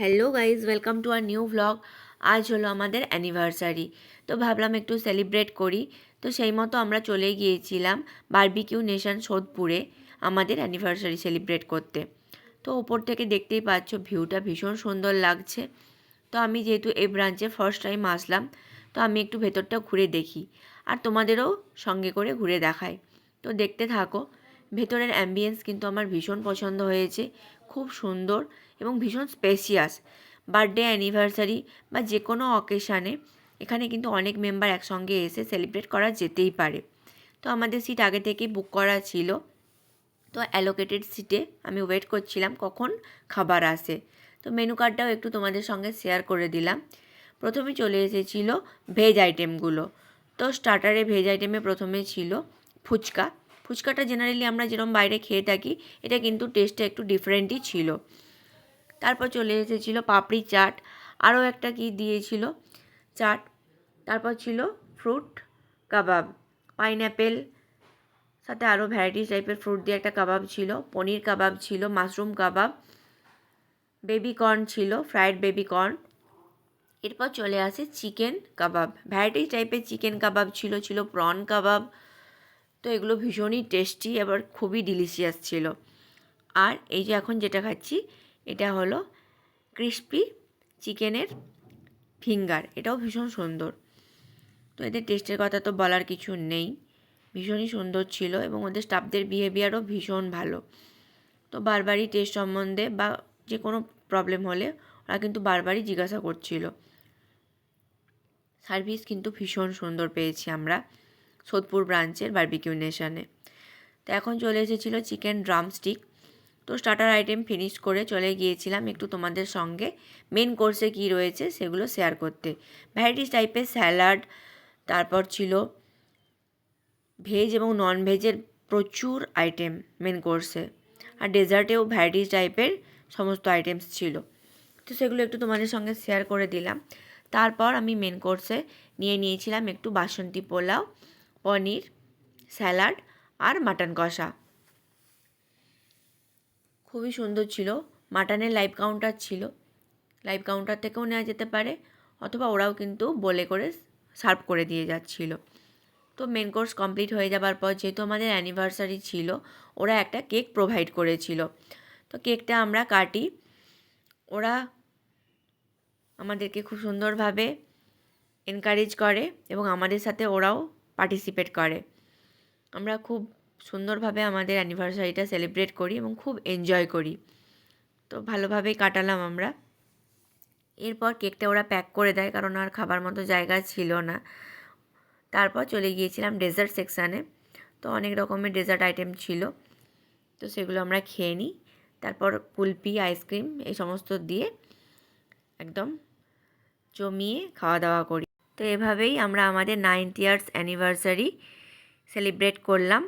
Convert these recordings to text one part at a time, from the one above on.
Hello guys, welcome to our new vlog. আজ হলো আমাদের অ্যানিভার্সারি, তো ভাবলাম একটু সেলিব্রেট করি। তো সেই মতো আমরা চলে গিয়েছিলাম বারবিকিউ নেশন সোদপুরে আমাদের অ্যানিভার্সারি সেলিব্রেট করতে। তো ওপর থেকে দেখতেই পাচ্ছ ভিউটা ভীষণ সুন্দর লাগছে। তো আমি যেহেতু এই ব্রাঞ্চে ফার্স্ট টাইম আসলাম, তো আমি একটু ভেতরটা ঘুরে দেখি আর তোমাদেরও সঙ্গে করে ঘুরে দেখাই। তো দেখতে থাকো। ভেতরের অ্যাম্বিয়েন্স কিন্তু আমার ভীষণ পছন্দ হয়েছে, খুব সুন্দর এবং ভীষণ স্পেসিয়াস। বার্থডে অ্যানিভার্সারি বা যে কোনো অকেশানে এখানে কিন্তু অনেক মেম্বার একসঙ্গে এসে সেলিব্রেট করা যেতেই পারে। তো আমাদের সিট আগে থেকেই বুক করা ছিল, তো অ্যালোকেটেড সিটে আমি ওয়েট করছিলাম কখন খাবার আসে। তো মেনু কার্ডটাও একটু তোমাদের সঙ্গে শেয়ার করে দিলাম। প্রথমে চলে এসেছিলো ভেজ আইটেমগুলো। তো স্টার্টারে ভেজ আইটেমে প্রথমে ছিল ফুচকা। ফুচকাটা জেনারেলি আমরা যেরকম বাইরে খেয়ে থাকি, এটা কিন্তু টেস্টটা একটু ডিফারেন্টই ছিল। তারপর চলে এসেছিলো পাপড়ি চাট, আরও একটা কি দিয়েছিল চাট। তারপর ছিল ফ্রুট কাবাব, পাইনঅ্যাপেল, সাথে আরও ভ্যারাইটিস টাইপের ফ্রুট দিয়ে একটা কাবাব ছিল, পনির কাবাব ছিল, মাশরুম কাবাব, বেবি কর্ন ছিল, ফ্রায়েড বেবি কর্ন। এরপর চলে আসে চিকেন কাবাব, ভ্যারাইটিস টাইপের চিকেন কাবাব ছিল, ছিল প্রন কাবাব। তো এগুলো ভীষণই টেস্টি, আবার খুবই ডিলিশিয়াস ছিল। আর এই যে এখন যেটা খাচ্ছি, এটা হলো ক্রিস্পি চিকেনের ফিঙ্গার, এটাও ভীষণ সুন্দর। তো এদের টেস্টের কথা তো বলার কিছু নেই, ভীষণই সুন্দর ছিল এবং ওদের স্টাফদের বিহেভিয়ারও ভীষণ ভালো। তো বারবারই টেস্ট সম্বন্ধে বা যে কোনো প্রবলেম হলে ওরা কিন্তু বারবারই জিজ্ঞাসা করছিল। সার্ভিস কিন্তু ভীষণ সুন্দর পেয়েছি আমরা সোদপুর ব্রাঞ্চের বারবিকিউ নেশনে। তো এখন চলে এসেছিলো চিকেন ড্রামস্টিক। তো স্টার্টার আইটেম ফিনিশ করে চলে গিয়েছিলাম একটু তোমাদের সঙ্গে মেন কোর্সে কী রয়েছে সেগুলো শেয়ার করতে। ভ্যারাইটিস টাইপের স্যালাড, তারপর ছিল ভেজ এবং নন ভেজের প্রচুর আইটেম মেন কোর্সে, আর ডেজার্টেও ভ্যারাইটিস টাইপের সমস্ত আইটেমস ছিল। তো সেগুলো একটু তোমাদের সঙ্গে শেয়ার করে দিলাম। তারপর আমি মেন কোর্সে নিয়েছিলাম একটু বাসন্তী পোলাও, পনির, স্যালাড আর মাটন কষা। খুবই সুন্দর ছিল। মাটনের লাইভ কাউন্টার ছিল, লাইভ কাউন্টার থেকেও নেওয়া যেতে পারে, অথবা ওরাও কিন্তু বলে করে সার্ভ করে দিয়ে যাচ্ছিল। তো মেন কোর্স কমপ্লিট হয়ে যাবার পর, যেহেতু আমাদের অ্যানিভার্সারি ছিল, ওরা একটা কেক প্রোভাইড করেছিল। তো কেকটা আমরা কাটি, ওরা আমাদেরকে খুব সুন্দরভাবে এনকারেজ করে এবং আমাদের সাথে ওরাও পার্টিসিপেট করে। আমরা খুব সুন্দরভাবে আমাদের অ্যানিভার্সারিটা সেলিব্রেট করি এবং খুব এনজয় করি। তো ভালোভাবেই কাটালাম আমরা। এরপর কেকটা ওরা প্যাক করে দেয়, কারণ আর খাবার মতো জায়গা ছিল না। তারপর চলে গিয়েছিলাম ডেজার্ট সেকশানে। তো অনেক রকমের ডেজার্ট আইটেম ছিল, তো সেগুলো আমরা খেয়ে নিই। তারপর কুলফি, আইসক্রিম এই সমস্ত দিয়ে একদম জমিয়ে খাওয়া দাওয়া করি। তো এভাবেই আমরা আমাদের 9th ইয়ার্স অ্যানিভার্সারি সেলিব্রেট করলাম,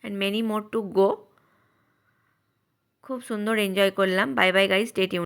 and many more to go. খুব সুন্দর এনজয় করলাম। Bye bye guys, stay tune.